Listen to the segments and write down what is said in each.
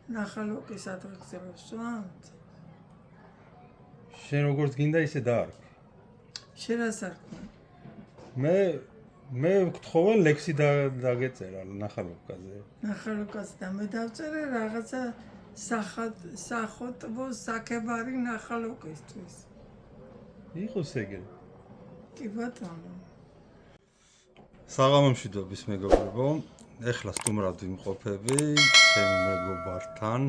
ნახალოკის ატვექცელებს ვამთ. შენ როგორც გინდა ისე დაარქვი. შენ რას არქმევ? მე ვკთხოვე ლექსი დაგეწერა ნახალოკაზე. ნახალოკაზე და მე დავწერე რაღაცა სახოტბო საქებარი ნახალოკისთვის. იყოს ეგრე. კი ბატონო. საღამომშვიდობის მეგობრებო, ეხლა სტუმრად ვიმყოფები ჩემ მეგობართან,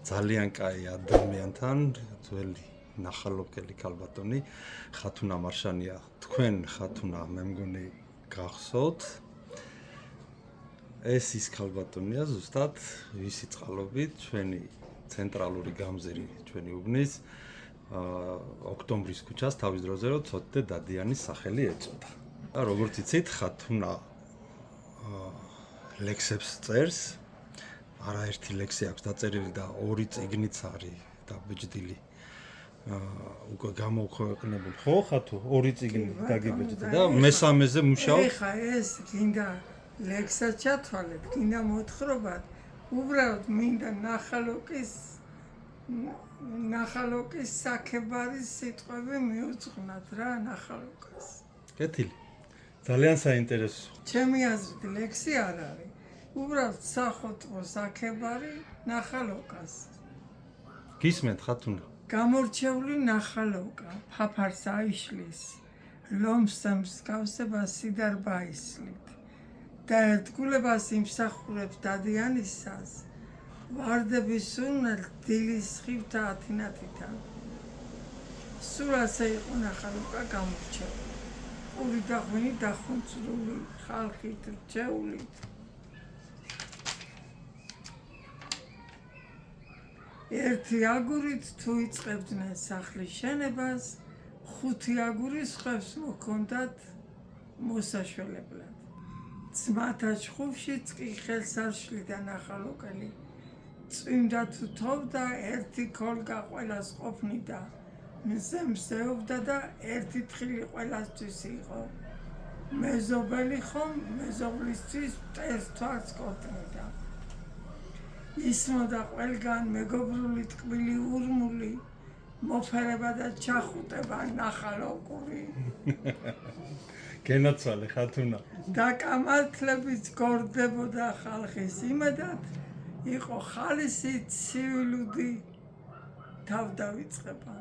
ძალიან კაი ადამიანთან, ძველი ნახალოკელი ქალბატონი, ხათუნა მარშანია. თქვენ ხათუნა მე მგონი გახსოვთ. ეს ის ქალბატონია ზუსტად, ვისი წყალობით ჩვენი ცენტრალური გამზირი ჩვენი უბნის ოქტომბრის ქუჩას თავის დროზე რო ცოტნე დადიანის სახელი ეწოდა. და როგორც იცით, ხათუნა ლექსებს წერს. არაერთი ლექსი აქვს დაწერილი და 2 წიგნიც არის დაბეჭდილი. უკვე გამოქვეყნებული ხო ხათუ 2 წიგნი დაგიბეჭდა და მესამეზე მუშაობ. ეხა ეს გინდა ლექსად ჩათვალეთ, გინდა მოთხრობათ, უბრალოდ მინდა ნახალოკის საქებარის სიტყვები მიუძღვნათ რა ნახალოკას. კეთილი. ძალიან საინტერესო. ჩემი აზრით ლექსი არ არის. უბრალოდ სახოტბო საქებარი ნახალოკას. გისმენთ ხათუნა? გამორჩეული ნახალოკა, ფაფარს აიშლის, ლომს მსგავსება სიდარბა ისლით და ერთგულებას იმსახურებს დადიანისას, ვარდების სუნნელ დილის ხივთა ათინათიდან. სულ ასე იყო ნახალოკა გამორჩეული. პური და ღვინი დახუნწრული, ხალხით რჩეული. ერთი აგურით თუ იწყებდნენ სახლის შენებას, 5 აგურის ხევს მოქონდათ მოსაშველებლად. ძმათა ჩხუბშიც კი ხელს არ შლიდა ნახალოკელი. წვიმდა თუ თოვდა, ერთი ქოლგა ყველას ყოფნიდა. მზე მსეობდა და ერთი თხილი ყველასთვის იყო. მეზობელი ხომ მეზობლისთვის მტერს თვალს კოტნიდა. ისმოდა ყველგან მეგობრული ტკბილი ურმული, მოფერება და ჩახუტება ნახალოკური. გენაცვალე ხათუნა. და კამათლებით გორდებოდა ხალხის იმედად, იყო ხალისი ცივილუდი თავ დავიწყება.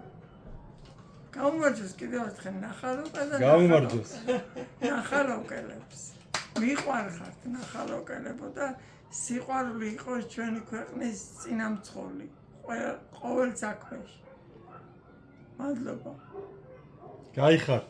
გაუმარჯოს კიდევ ერთხელ ნახალოკა და გაუმარჯოს. ნახალოკელებს. მიყვარხართ ნახალოკელებო და სიყვარული იყოს ჩვენი ქვეყნის წინამძღოლი ყოველ საქმეში. მადლობა. გაიხარ.